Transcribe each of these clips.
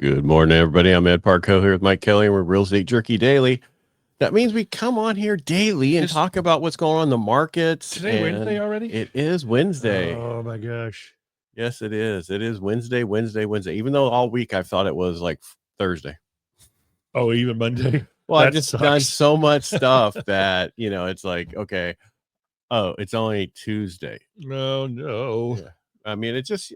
Good morning, everybody. I'm Ed Parcaut here with Mike Kelly, and we're Real Estate Jerky Daily. That means we come on here daily and talk about what's going on in the markets. Today, Wednesday already? It is Wednesday. Oh my gosh. Yes, it is. It is Wednesday. Even though all week I thought it was like Thursday. Oh, even Monday? Well, I've just done so much stuff that, it's like, okay, oh, it's only Tuesday. No. Yeah. I mean, it's just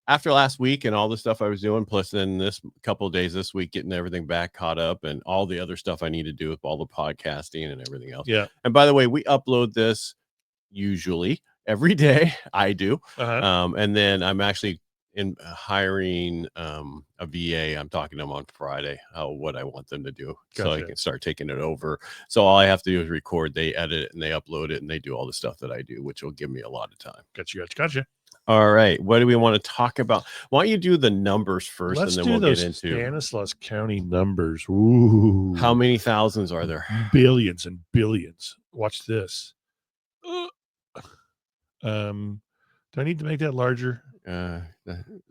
after last week and all the stuff I was doing, plus then this couple of days this week, getting everything back caught up and all the other stuff I need to do with all the podcasting and everything else. Yeah. And by the way, we upload this usually every day. I do. And then I'm actually hiring a VA. I'm talking to them on Friday, what I want them to do. Gotcha. So I can start taking it over. So all I have to do is record, they edit it, and they upload it, and they do all the stuff that I do, which will give me a lot of time. Gotcha. All right. What do we want to talk about? Why don't you do the numbers first, Let's and then we'll get into Stanislaus County numbers. Ooh. How many thousands are there? Billions and billions. Watch this. Do I need to make that larger?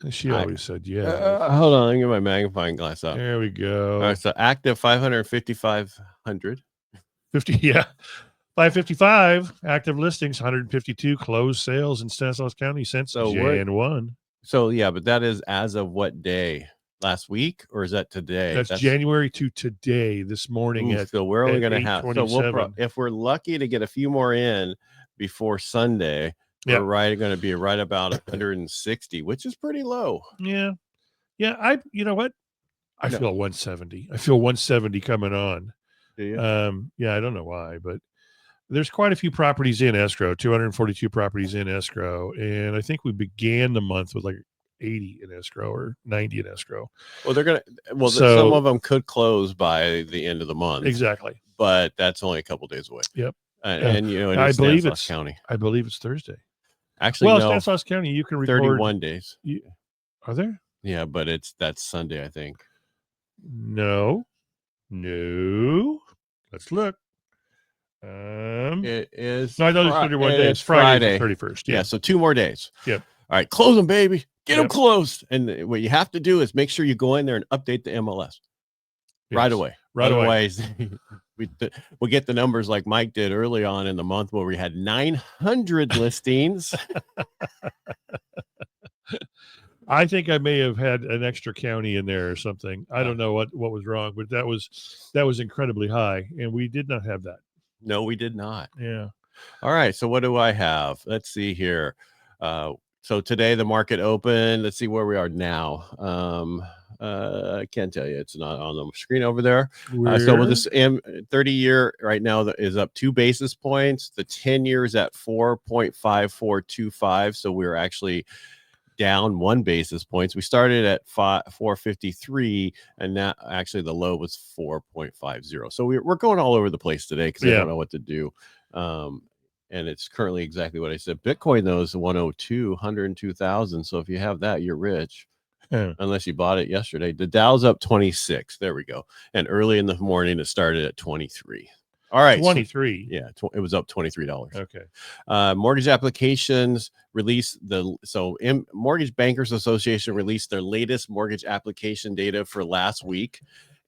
She always said, yeah. Hold on. Let me get my magnifying glass up. There we go. All right. So active 555,000. 50, yeah. 555 active listings, 152 closed sales in Stanislaus County since Jan 1. So, yeah, but that is as of what day? Last week, or is that today? That's January to today, this morning. So we're only going to have, so if we're lucky to get a few more in before Sunday, we're going to be right about 160, which is pretty low. Yeah. You know what? I feel 170. I feel 170 coming on. Do you? I don't know why, but there's quite a few properties in escrow, 242 properties in escrow. And I think we began the month with like 80 in escrow or 90 in escrow. Well, some of them could close by the end of the month. Exactly. But that's only a couple days away. Yep. And I believe it's County. I believe it's Thursday. Actually, no, Stanislaus County, you can record 31 days. Are there? Yeah, but that's Sunday, I think. No. Let's look. It is. No, I know it's 31 days. It's Friday, 31st. Yeah, so 2 more days. Yep. All right, close them, baby. Get them closed. And what you have to do is make sure you go in there and update the MLS right away. Otherwise, we'll get the numbers like Mike did early on in the month where we had 900 listings. I think I may have had an extra county in there or something. I don't know what was wrong, but that was incredibly high, and we did not have that. No, we did not. Yeah. All right. So what do I have? Let's see here. So today the market opened. Let's see where we are now. I can't tell you. It's not on the screen over there. So with this 30-year right now is up 2 basis points. The 10-year is at 4.5425. So we're actually down 1 basis points. We started at 453, and now actually the low was 4.50. So we're going all over the place today because I don't know what to do. And it's currently exactly what I said. Bitcoin though is 102,000. So if you have that, you're rich. Unless you bought it yesterday. The Dow's up 26. There we go. And early in the morning it started at 23. All right. 23. It was up $23. Okay. Mortgage applications released Mortgage Bankers Association released their latest mortgage application data for last week.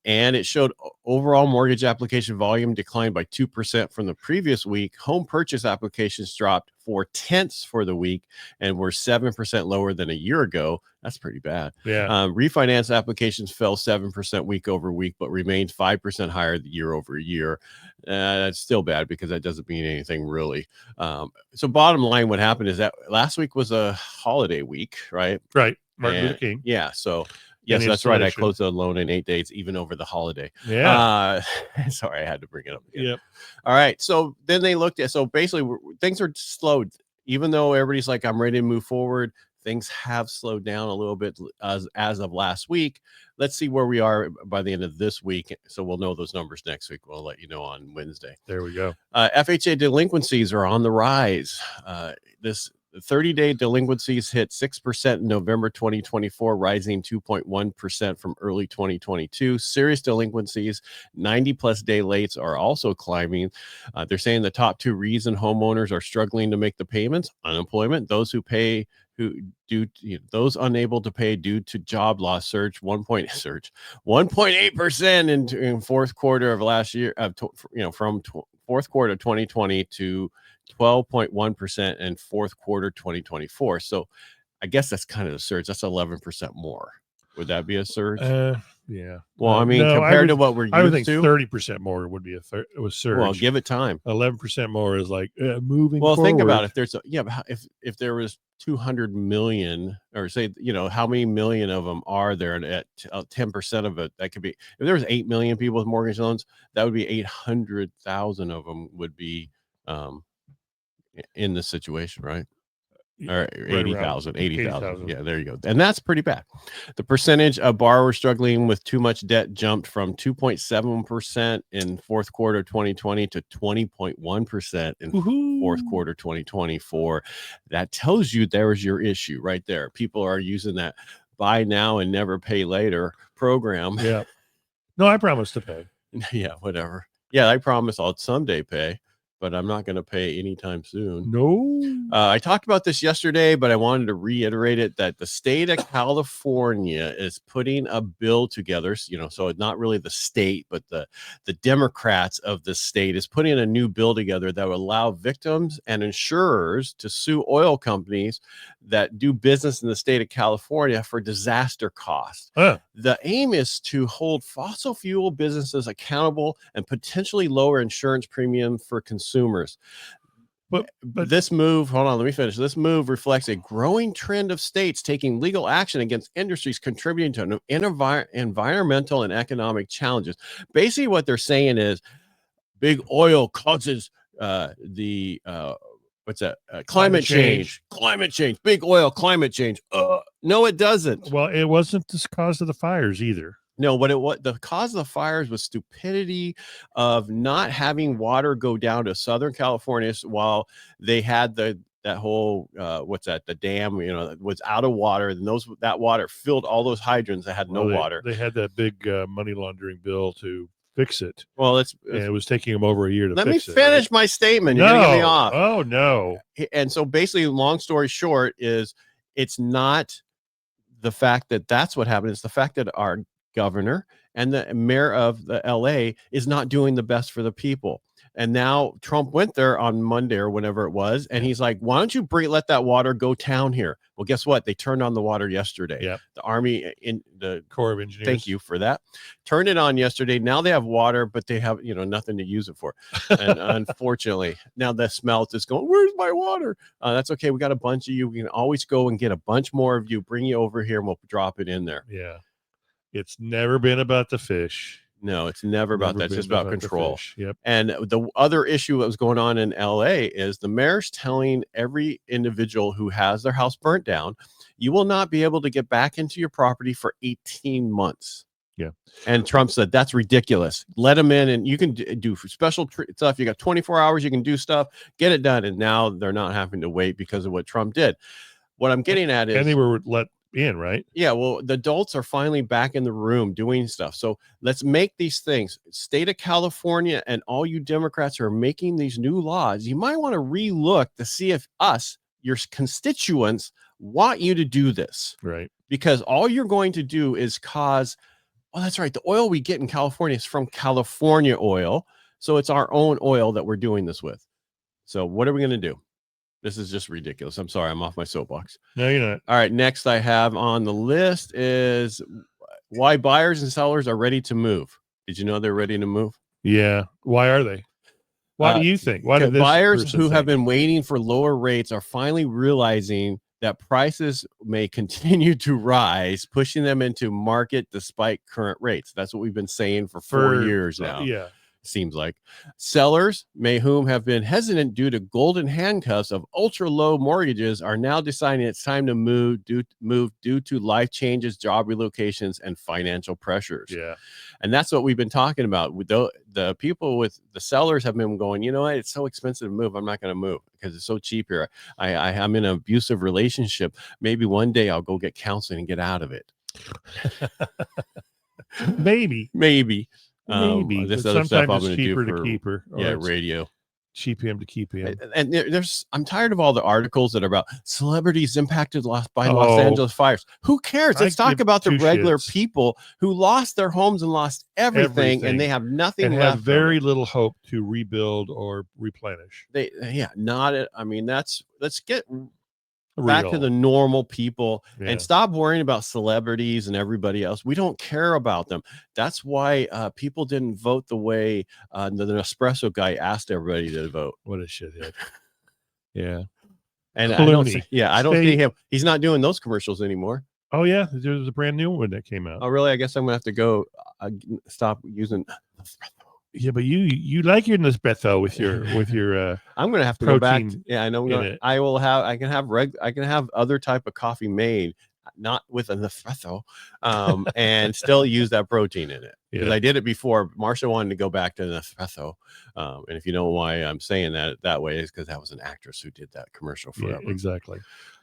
And it showed overall mortgage application volume declined by 2% from the previous week. Home purchase applications dropped 0.4 for the week and were 7% lower than a year ago. That's pretty bad. Yeah. Refinance applications fell 7% week over week, but remained 5% higher year over year. That's still bad because that doesn't mean anything really. So bottom line, what happened is that last week was a holiday week, right? Right. Martin Luther King. Yeah. So yes, that's right. I closed the loan in 8 days, even over the holiday. Yeah. Sorry, I had to bring it up again. Yep. All right. So then they looked at, so basically things are slowed. Even though everybody's like, I'm ready to move forward, things have slowed down a little bit as of last week. Let's see where we are by the end of this week. So we'll know those numbers next week. We'll let you know on Wednesday. There we go. FHA delinquencies are on the rise. This 30-day delinquencies hit 6% in November 2024, rising 2.1% from early 2022. Serious delinquencies, 90-plus day lates are also climbing. They're saying the top 2 reasons homeowners are struggling to make the payments: unemployment, those who who those unable to pay due to job loss surged 1.8% in fourth quarter of last year, from fourth quarter 2020 to 12.1% in fourth quarter 2024. So I guess that's kind of a surge. That's 11% more. Would that be a surge? Yeah. Well, I mean, compared to what we're used to, I would think 30% more would be a surge. Well, give it time. 11% more is like moving. Well, forward. Think about it. If there was 200 million, or say, how many million of them are there, and at 10% of it, that could be, if there was 8 million people with mortgage loans, that would be 800,000 of them would be in this situation, right? Or 80,000. Yeah, there you go. And that's pretty bad. The percentage of borrowers struggling with too much debt jumped from 2.7% in fourth quarter 2020 to 20.1% in fourth quarter 2024. That tells you there's your issue right there. People are using that buy now and never pay later program. Yeah. No, I promise to pay. Yeah, whatever. Yeah, I promise I'll someday pay, but I'm not going to pay anytime soon. No. I talked about this yesterday, but I wanted to reiterate it, that the state of California is putting a bill together. So it's not really the state, but the Democrats of the state is putting a new bill together that will allow victims and insurers to sue oil companies that do business in the state of California for disaster costs. The aim is to hold fossil fuel businesses accountable and potentially lower insurance premium for consumers. But this move, hold on, let me finish. This move reflects a growing trend of states taking legal action against industries contributing to environmental and economic challenges. Basically, what they're saying is big oil causes climate change. Climate change. Big oil, climate change. No, it doesn't. Well, it wasn't the cause of the fires either. No, what the cause of the fires was stupidity of not having water go down to Southern California while they had that whole the dam was out of water, and that water filled all those hydrants that had no water. They had that big money laundering bill to fix it. Well, and it was taking them over a year to fix it. Let me finish my statement. No. You're gonna get me off. Oh no. And so basically, long story short is it's not the fact that that's what happened. It's the fact that our governor and the mayor of the LA is not doing the best for the people. And now Trump went there on Monday or whenever it was, and he's like, why don't you let that water go down here? Well, guess what? They turned on the water yesterday. Yep. The Army, in the Corps of Engineers. Thank you for that. Turned it on yesterday. Now they have water, but they have, nothing to use it for. And unfortunately, now the smelt is going, where's my water? That's okay. We got a bunch of you. We can always go and get a bunch more of you, bring you over here, and we'll drop it in there. Yeah. It's never been about the fish. No, it's never about that. It's just about control. Yep. And the other issue that was going on in LA is the mayor's telling every individual who has their house burnt down, you will not be able to get back into your property for 18 months. Yeah. And Trump said, that's ridiculous. Let them in, and you can do special stuff. You got 24 hours. You can do stuff, get it done. And now they're not having to wait because of what Trump did. What I'm getting at is, and they were let in, right? Yeah, well, the adults are finally back in the room doing stuff. So let's make these things. State of California and all you Democrats who are making these new laws, you might want to relook to see if your constituents, want you to do this. Right. Because all you're going to do is cause, that's right, the oil we get in California is from California oil. So it's our own oil that we're doing this with. So what are we going to do? This is just ridiculous. I'm sorry. I'm off my soapbox. No, you're not. All right. Next I have on the list is why buyers and sellers are ready to move. Did you know they're ready to move? Yeah. Why are they? Why do you think? Why do buyers who have been waiting for lower rates are finally realizing that prices may continue to rise, pushing them into market despite current rates? That's what we've been saying for 4 years now. Yeah. Seems like sellers whom have been hesitant due to golden handcuffs of ultra low mortgages are now deciding it's time to move due to life changes, job relocations, and financial pressures. Yeah. And that's what we've been talking about. With the people with the sellers have been going, you know what? It's so expensive to move. I'm not going to move because it's so cheap here. I'm in an abusive relationship. Maybe one day I'll go get counseling and get out of it. Maybe. Maybe. Maybe This but other stuff I'm sometimes going it's cheaper to do to keep her. Yeah, radio. cheap him to keep him. And I'm tired of all the articles that are about celebrities impacted by Los Oh, Angeles fires. Who cares? Let's talk about the regular people who lost their homes and lost everything. And they have nothing and left. Have very little hope to rebuild or replenish. Let's get back to the normal people and stop worrying about celebrities and everybody else. We don't care about them. That's why people didn't vote the way the Nespresso guy asked everybody to vote. What a shithead. Yeah. And I don't see him. He's not doing those commercials anymore. Oh yeah, there's a brand new one that came out. Oh really? I guess I'm gonna have to go stop using. Yeah, but you like your Nespresso with your I'm gonna have to go back. Yeah, I know. I can have other type of coffee made, not with a Nespresso, and still use that protein in it. Because I did it before. Marsha wanted to go back to Nespresso, and if you know why I'm saying that way, is because that was an actress who did that commercial forever. Yeah, exactly.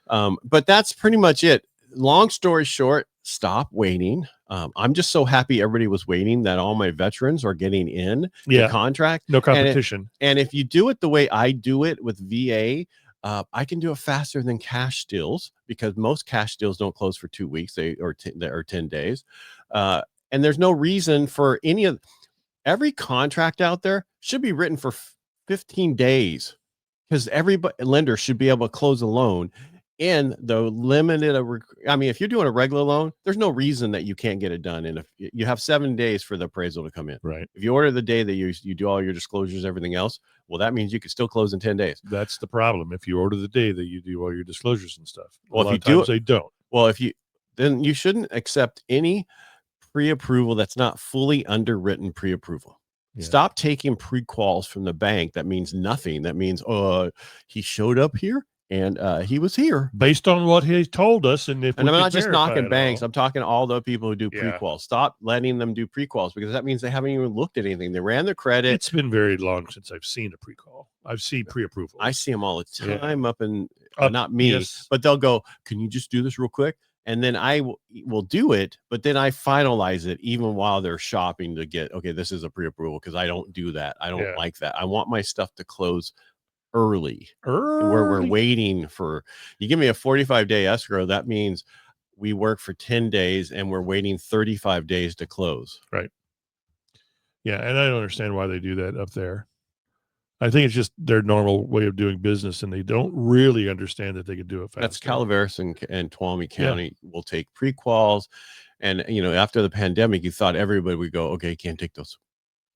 But that's pretty much it. Long story short, stop waiting. I'm just so happy everybody was waiting that all my veterans are getting in the contract. No competition. And if you do it the way I do it with VA, I can do it faster than cash deals because most cash deals don't close for 2 weeks or 10 days. And there's no reason for every contract out there should be written for 15 days because every lender should be able to close a loan in the limited. If you're doing a regular loan, there's no reason that you can't get it done. And if you have 7 days for the appraisal to come in, right? If you order the day that you do all your disclosures, everything else, well, that means you could still close in 10 days. That's the problem. If you order the day that you do all your disclosures and stuff, well, they don't. Well, then you shouldn't accept any pre-approval that's not fully underwritten pre-approval. Yeah. Stop taking pre-quals from the bank. That means nothing. That means, he showed up here and he was here based on what he told us. And I'm not just knocking banks. I'm talking all the people who do pre-quals. Stop letting them do pre-quals because that means they haven't even looked at anything. They ran their credit. It's been very long since I've seen a pre-qual. I've seen pre-approval. I see them all the time up in not me, but they'll go, can you just do this real quick? And then I will do it, but then I finalize it even while they're shopping to get, okay, this is a pre-approval because I don't do that. I don't like that. I want my stuff to close early where we're waiting for. You give me a 45-day escrow. That means we work for 10 days and we're waiting 35 days to close. Right. Yeah. And I don't understand why they do that up there. I think it's just their normal way of doing business, and they don't really understand that they could do it faster. That's Calaveras and Tuolumne County will take pre-quals. And, after the pandemic, you thought everybody would go, okay, can't take those.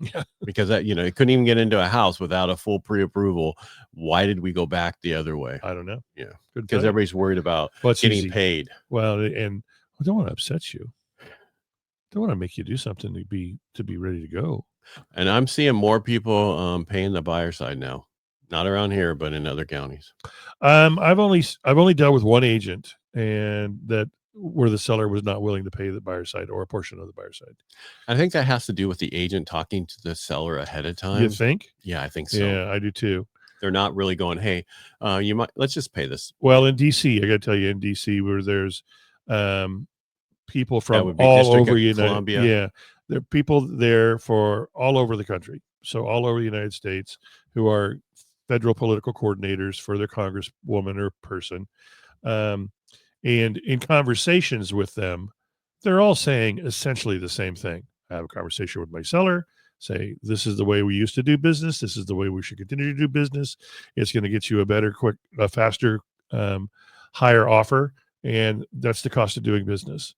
Yeah. Because that, it couldn't even get into a house without a full pre-approval. Why did we go back the other way? I don't know. Yeah. Because everybody's worried about getting paid. Well, and I don't want to upset you. I don't want to make you do something to be ready to go. And I'm seeing more people paying the buyer side now, not around here, but in other counties. I've only dealt with one agent, and that where the seller was not willing to pay the buyer side or a portion of the buyer side. I think that has to do with the agent talking to the seller ahead of time. You think? Yeah, I think so. Yeah, I do too. They're not really going, hey, let's just pay this. Well, in DC, I got to tell you, in DC, where there's people from all over Columbia. Yeah. There are people there for all over the country. So all over the United States who are federal political coordinators for their congresswoman or person. And in conversations with them, they're all saying essentially the same thing. I have a conversation with my seller, say, this is the way we used to do business. This is the way we should continue to do business. It's going to get you a better, faster, higher offer. And that's the cost of doing business.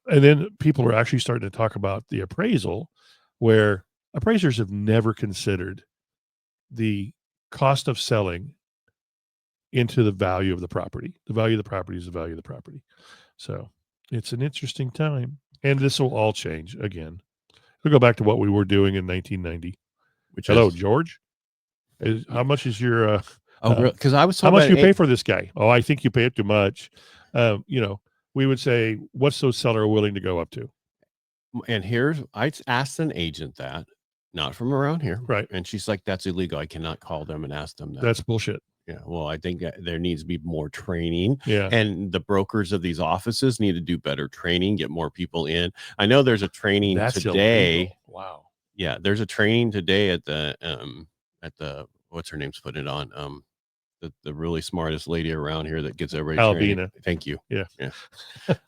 And then people are actually starting to talk about the appraisal, where appraisers have never considered the cost of selling into the value of the property. The value of the property is the value of the property. So it's an interesting time. And this will all change again. We'll go back to what we were doing in 1990. Hello, George. How much is your... because I was how much do you pay for this guy? Oh, I think you pay it too much. We would say, what's the seller willing to go up to? And I asked an agent that, not from around here. Right. And she's like, that's illegal. I cannot call them and ask them that. That's bullshit. Yeah. Well, I think there needs to be more training. Yeah. And the brokers of these offices need to do better training, get more people in. I know there's a training today. Illegal. Wow. Yeah. There's a training today at the what's her name's putting it on. The really smartest lady around here that gets everybody Albina. trained. Thank you. Yeah.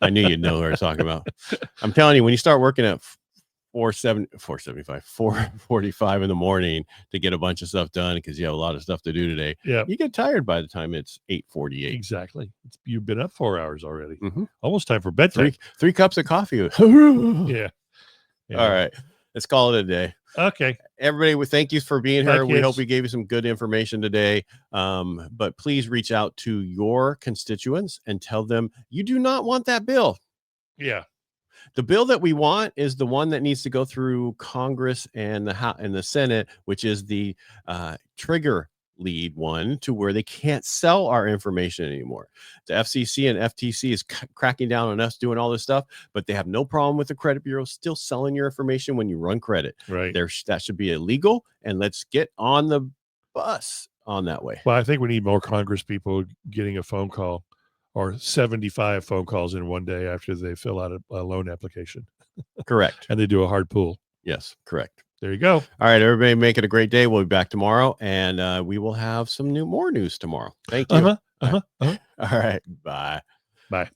I knew you'd know what I was talking about. I'm telling you, when you start working at 4:45 in the morning to get a bunch of stuff done because you have a lot of stuff to do today, you get tired by the time it's 8:48. Exactly. You've been up 4 hours already. Mm-hmm. Almost time for bedtime. Three cups of coffee. Yeah. All right. Let's call it a day. Okay. Everybody, thank you for being here. Bye, we hope kids. we gave you some good information today. But please reach out to your constituents and tell them you do not want that bill. Yeah. The bill that we want is the one that needs to go through Congress and the Senate, which is the trigger lead one to where they can't sell our information anymore. The FCC and FTC is cracking down on us doing all this stuff, but they have no problem with the credit bureau still selling your information when you run credit. Right. That should be illegal, and let's get on the bus on that way. Well, I think we need more Congress people getting a phone call or 75 phone calls in one day after they fill out a loan application. Correct. And they do a hard pull. Yes, correct. There you go. All right, everybody, make it a great day. We'll be back tomorrow, and we will have some more news tomorrow. Thank you. All All right, bye. Bye.